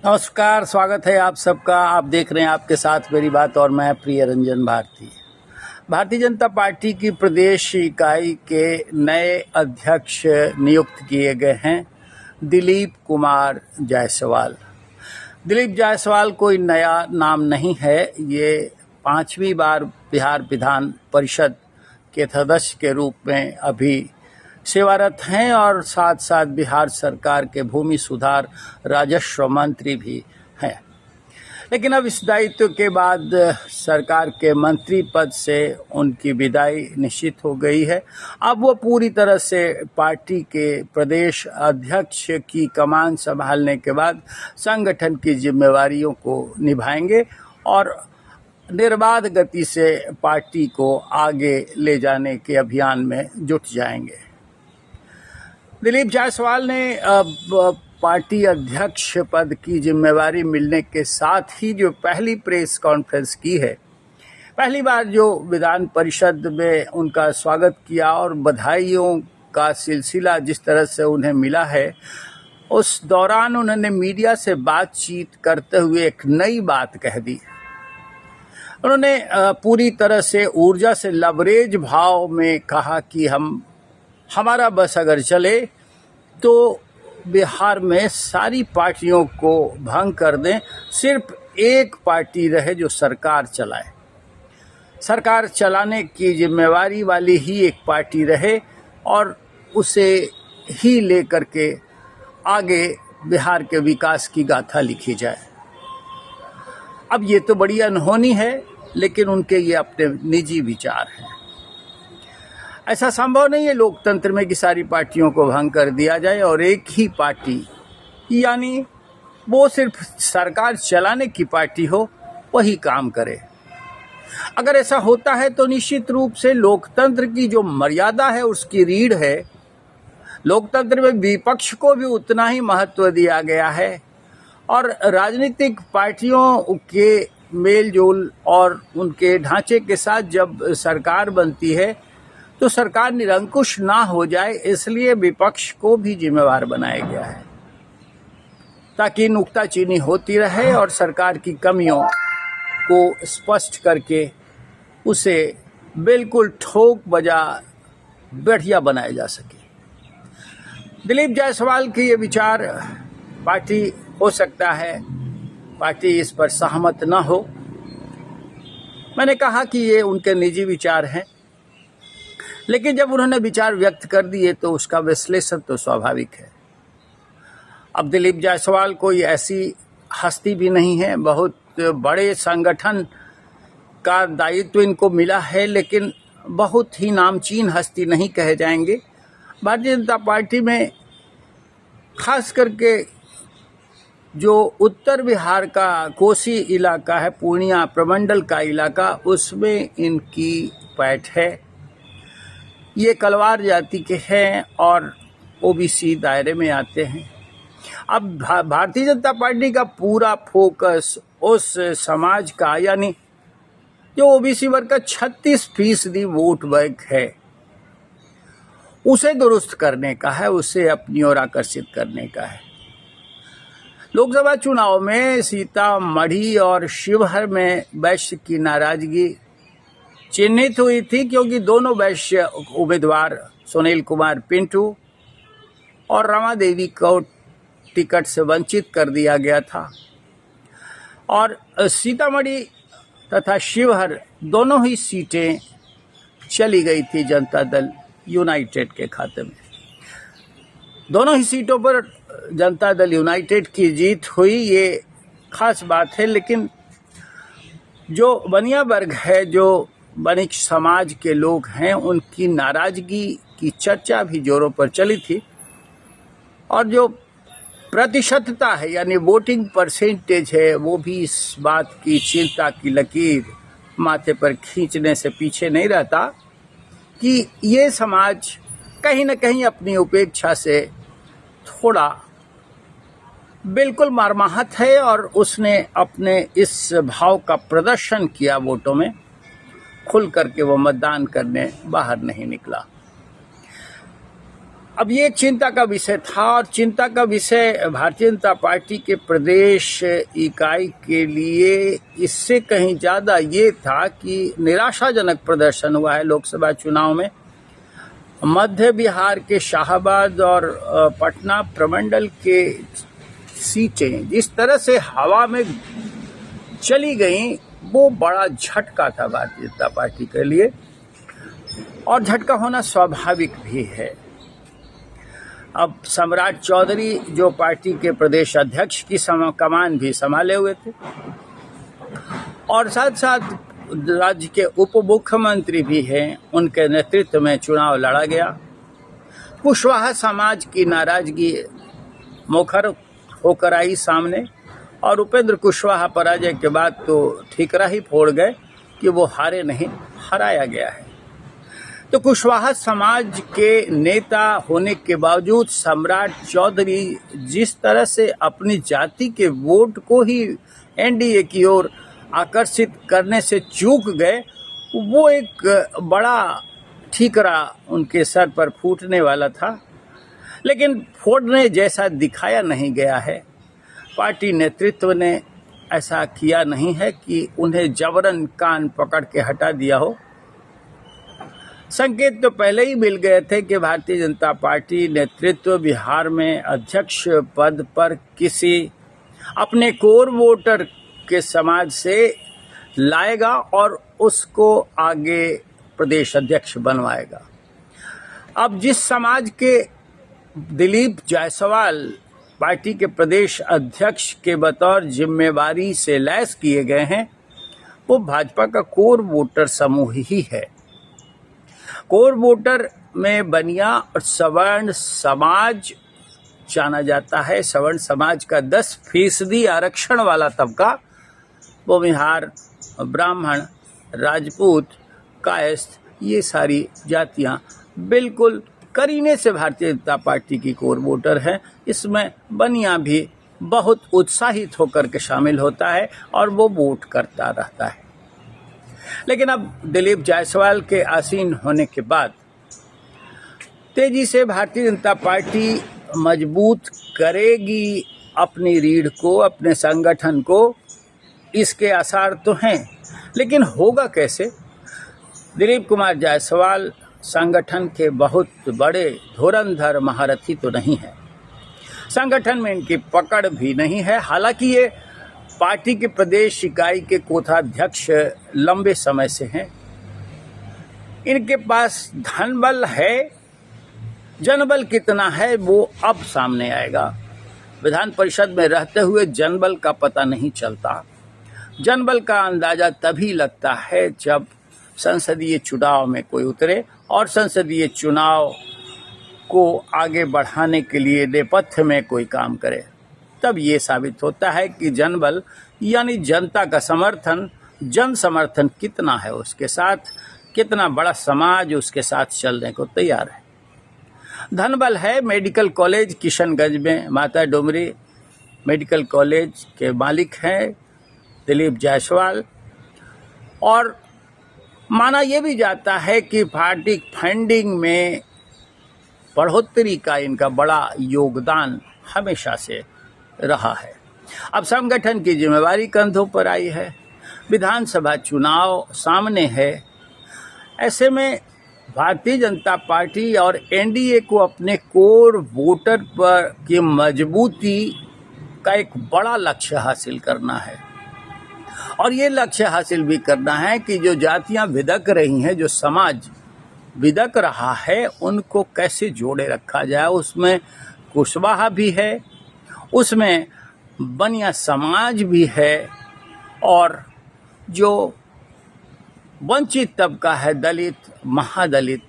नमस्कार, स्वागत है आप सबका। आप देख रहे हैं आपके साथ मेरी बात और मैं प्रिय रंजन भारती। भारतीय जनता पार्टी की प्रदेश इकाई के नए अध्यक्ष नियुक्त किए गए हैं दिलीप कुमार जायसवाल। दिलीप जायसवाल कोई नया नाम नहीं है, ये 5वीं बार बिहार विधान परिषद के सदस्य के रूप में अभी सेवारत हैं और साथ साथ बिहार सरकार के भूमि सुधार राजस्व मंत्री भी हैं। लेकिन अब इस दायित्व के बाद सरकार के मंत्री पद से उनकी विदाई निश्चित हो गई है। अब वो पूरी तरह से पार्टी के प्रदेश अध्यक्ष की कमान संभालने के बाद संगठन की जिम्मेवारियों को निभाएंगे और निर्बाध गति से पार्टी को आगे ले जाने के अभियान में जुट जाएंगे। दिलीप जायसवाल ने पार्टी अध्यक्ष पद की जिम्मेवारी मिलने के साथ ही जो पहली प्रेस कॉन्फ्रेंस की है, पहली बार जो विधान परिषद में उनका स्वागत किया और बधाइयों का सिलसिला जिस तरह से उन्हें मिला है, उस दौरान उन्होंने मीडिया से बातचीत करते हुए एक नई बात कह दी। उन्होंने पूरी तरह से ऊर्जा से लबरेज भाव में कहा कि हमारा बस अगर चले तो बिहार में सारी पार्टियों को भंग कर दें, सिर्फ एक पार्टी रहे जो सरकार चलाए। सरकार चलाने की जिम्मेवारी वाली ही एक पार्टी रहे और उसे ही लेकर के आगे बिहार के विकास की गाथा लिखी जाए। अब ये तो बड़ी अनहोनी है, लेकिन उनके ये अपने निजी विचार हैं। ऐसा संभव नहीं है लोकतंत्र में कि सारी पार्टियों को भंग कर दिया जाए और एक ही पार्टी, यानी वो सिर्फ सरकार चलाने की पार्टी हो, वही काम करे। अगर ऐसा होता है तो निश्चित रूप से लोकतंत्र की जो मर्यादा है उसकी रीढ़ है। लोकतंत्र में विपक्ष को भी उतना ही महत्व दिया गया है और राजनीतिक पार्टियों के मेलजोल और उनके ढांचे के साथ जब सरकार बनती है तो सरकार निरंकुश ना हो जाए, इसलिए विपक्ष को भी जिम्मेवार बनाया गया है ताकि नुक्ताचीनी होती रहे और सरकार की कमियों को स्पष्ट करके उसे बिल्कुल ठोक बजा बढ़िया बनाया जा सके। दिलीप जायसवाल के ये विचार पार्टी हो सकता है पार्टी इस पर सहमत न हो। मैंने कहा कि ये उनके निजी विचार हैं, लेकिन जब उन्होंने विचार व्यक्त कर दिए तो उसका विश्लेषण तो स्वाभाविक है। अब दिलीप जायसवाल कोई ऐसी हस्ती भी नहीं है, बहुत बड़े संगठन का दायित्व इनको मिला है, लेकिन बहुत ही नामचीन हस्ती नहीं कहे जाएंगे। भारतीय जनता पार्टी में खास करके जो उत्तर बिहार का कोसी इलाका है, पूर्णिया प्रमंडल का इलाका, उसमें इनकी पैठ है। ये कलवार जाति के हैं और ओबीसी दायरे में आते हैं। अब भारतीय जनता पार्टी का पूरा फोकस उस समाज का, यानी जो ओबीसी वर्ग का 36% वोट बैंक है, उसे दुरुस्त करने का है, उसे अपनी ओर आकर्षित करने का है। लोकसभा चुनाव में सीतामढ़ी और शिवहर में वैश्य की नाराजगी चिन्हित हुई थी, क्योंकि दोनों वैश्य उम्मीदवार सुनील कुमार पिंटू और रमा देवी को टिकट से वंचित कर दिया गया था और सीतामढ़ी तथा शिवहर दोनों ही सीटें चली गई थी जनता दल यूनाइटेड के खाते में। दोनों ही सीटों पर जनता दल यूनाइटेड की जीत हुई, ये खास बात है। लेकिन जो बनिया वर्ग है, जो वणिक समाज के लोग हैं, उनकी नाराजगी की चर्चा भी जोरों पर चली थी और जो प्रतिशतता है, यानी वोटिंग परसेंटेज है, वो भी इस बात की चिंता की लकीर माथे पर खींचने से पीछे नहीं रहता कि ये समाज कहीं न कहीं अपनी उपेक्षा से थोड़ा बिल्कुल मरमाहत है और उसने अपने इस भाव का प्रदर्शन किया वोटों में, खुल करके वो मतदान करने बाहर नहीं निकला। अब ये चिंता का विषय था और चिंता का विषय भारतीय जनता पार्टी के प्रदेश इकाई के लिए इससे कहीं ज़्यादा ये था कि निराशाजनक प्रदर्शन हुआ है लोकसभा चुनाव में। मध्य बिहार के शाहाबाद और पटना प्रमंडल के सीटें जिस तरह से हवा में चली गईं, वो बड़ा झटका था भारतीय जनता पार्टी के लिए, और झटका होना स्वाभाविक भी है। अब सम्राट चौधरी जो पार्टी के प्रदेश अध्यक्ष की कमान भी संभाले हुए थे और साथ साथ राज्य के उप मुख्यमंत्री भी हैं, उनके नेतृत्व में चुनाव लड़ा गया। कुशवाहा समाज की नाराजगी मुखर होकर आई सामने और उपेंद्र कुशवाहा पराजय के बाद तो ठीकरा ही फोड़ गए कि वो हारे नहीं, हराया गया है। तो कुशवाहा समाज के नेता होने के बावजूद सम्राट चौधरी जिस तरह से अपनी जाति के वोट को ही एनडीए की ओर आकर्षित करने से चूक गए, वो एक बड़ा ठीकरा उनके सर पर फूटने वाला था। लेकिन फोड़ने जैसा दिखाया नहीं गया है। पार्टी नेतृत्व ने ऐसा किया नहीं है कि उन्हें जबरन कान पकड़ के हटा दिया हो। संकेत तो पहले ही मिल गए थे कि भारतीय जनता पार्टी नेतृत्व बिहार में अध्यक्ष पद पर किसी अपने कोर वोटर के समाज से लाएगा और उसको आगे प्रदेश अध्यक्ष बनवाएगा। अब जिस समाज के दिलीप जायसवाल पार्टी के प्रदेश अध्यक्ष के बतौर जिम्मेवारी से लैस किए गए हैं, वो भाजपा का कोर वोटर समूह ही है। कोर वोटर में बनिया और सवर्ण समाज जाना जाता है। सवर्ण समाज का 10% आरक्षण वाला तबका, वो बिहार ब्राह्मण, राजपूत, कायस्थ, ये सारी जातियां बिल्कुल करीने से भारतीय जनता पार्टी की कोर वोटर है। इसमें बनिया भी बहुत उत्साहित होकर के शामिल होता है और वो वोट करता रहता है। लेकिन अब दिलीप जायसवाल के आसीन होने के बाद तेजी से भारतीय जनता पार्टी मजबूत करेगी अपनी रीढ़ को, अपने संगठन को, इसके आसार तो हैं। लेकिन होगा कैसे? दिलीप कुमार जायसवाल संगठन के बहुत बड़े धुरंधर महारथी तो नहीं है, संगठन में इनकी पकड़ भी नहीं है। हालांकि ये पार्टी के प्रदेश इकाई के कोषाध्यक्ष लंबे समय से हैं। इनके पास धन बल है, जनबल कितना है वो अब सामने आएगा। विधान परिषद में रहते हुए जनबल का पता नहीं चलता। जनबल का अंदाजा तभी लगता है जब संसदीय चुनाव में कोई उतरे और संसदीय चुनाव को आगे बढ़ाने के लिए नेपथ्य में कोई काम करे, तब ये साबित होता है कि जनबल यानी जनता का समर्थन, जन समर्थन कितना है उसके साथ, कितना बड़ा समाज उसके साथ चलने को तैयार है। धनबल है मेडिकल कॉलेज किशनगंज में, माता डोमरी मेडिकल कॉलेज के मालिक हैं दिलीप जायसवाल, और माना यह भी जाता है कि पार्टी फंडिंग में बढ़ोतरी का इनका बड़ा योगदान हमेशा से रहा है। अब संगठन की जिम्मेवारी कंधों पर आई है, विधानसभा चुनाव सामने है। ऐसे में भारतीय जनता पार्टी और एनडीए को अपने कोर वोटर पर की मजबूती का एक बड़ा लक्ष्य हासिल करना है, और ये लक्ष्य हासिल भी करना है कि जो जातियां विदक रही हैं, जो समाज विदक रहा है, उनको कैसे जोड़े रखा जाए। उसमें कुशवाहा भी है, उसमें बनिया समाज भी है, और जो वंचित तबका है, दलित, महादलित,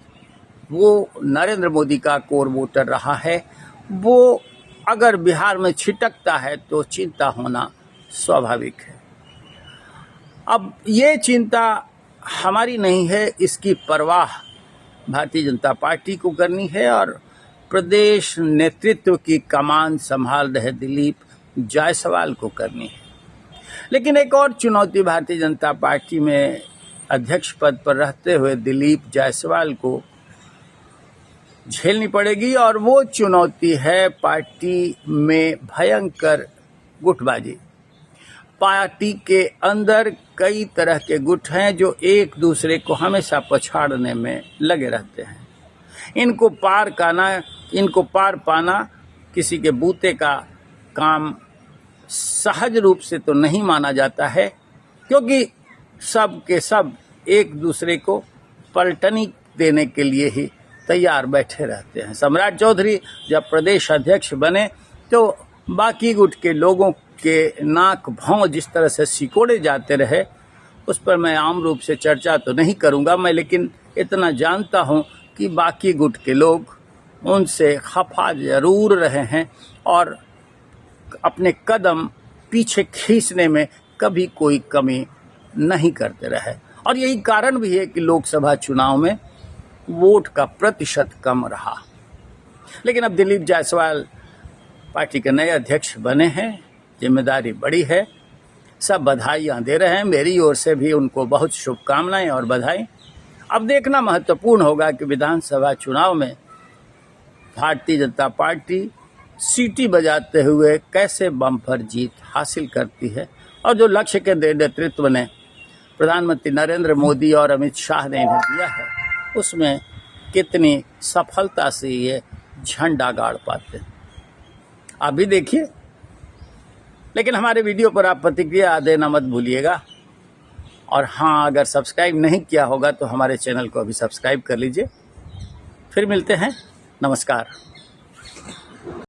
वो नरेंद्र मोदी का कोर वोटर रहा है। वो अगर बिहार में छिटकता है तो चिंता होना स्वाभाविक है। अब ये चिंता हमारी नहीं है, इसकी परवाह भारतीय जनता पार्टी को करनी है और प्रदेश नेतृत्व की कमान संभाल रहे दिलीप जायसवाल को करनी है। लेकिन एक और चुनौती भारतीय जनता पार्टी में अध्यक्ष पद पर रहते हुए दिलीप जायसवाल को झेलनी पड़ेगी। और वो चुनौती है पार्टी में भयंकर गुटबाजी। पार्टी के अंदर कई तरह के गुट हैं जो एक दूसरे को हमेशा पछाड़ने में लगे रहते हैं। इनको पार पाना किसी के बूते का काम सहज रूप से तो नहीं माना जाता है, क्योंकि सब के सब एक दूसरे को पलटनी देने के लिए ही तैयार बैठे रहते हैं। सम्राट चौधरी जब प्रदेश अध्यक्ष बने तो बाकी गुट के लोगों के नाक भौं जिस तरह से सिकोड़े जाते रहे, उस पर मैं आम रूप से चर्चा तो नहीं करूंगा मैं, लेकिन इतना जानता हूं कि बाकी गुट के लोग उनसे खफा जरूर रहे हैं और अपने कदम पीछे खींचने में कभी कोई कमी नहीं करते रहे। और यही कारण भी है कि लोकसभा चुनाव में वोट का प्रतिशत कम रहा। लेकिन अब दिलीप जायसवाल पार्टी के नए अध्यक्ष बने हैं, जिम्मेदारी बड़ी है। सब बधाइयाँ दे रहे हैं, मेरी ओर से भी उनको बहुत शुभकामनाएं और बधाई। अब देखना महत्वपूर्ण होगा कि विधानसभा चुनाव में भारतीय जनता पार्टी सीटी बजाते हुए कैसे बम्पर जीत हासिल करती है, और जो लक्ष्य के नेतृत्व ने प्रधानमंत्री नरेंद्र मोदी और अमित शाह ने इन्हें दिया है, उसमें कितनी सफलता से ये झंडा गाड़ पाते हैं, आप भी देखिए। लेकिन हमारे वीडियो पर आप प्रतिक्रिया देना मत भूलिएगा। और हाँ, अगर सब्सक्राइब नहीं किया होगा तो हमारे चैनल को अभी सब्सक्राइब कर लीजिए। फिर मिलते हैं, नमस्कार।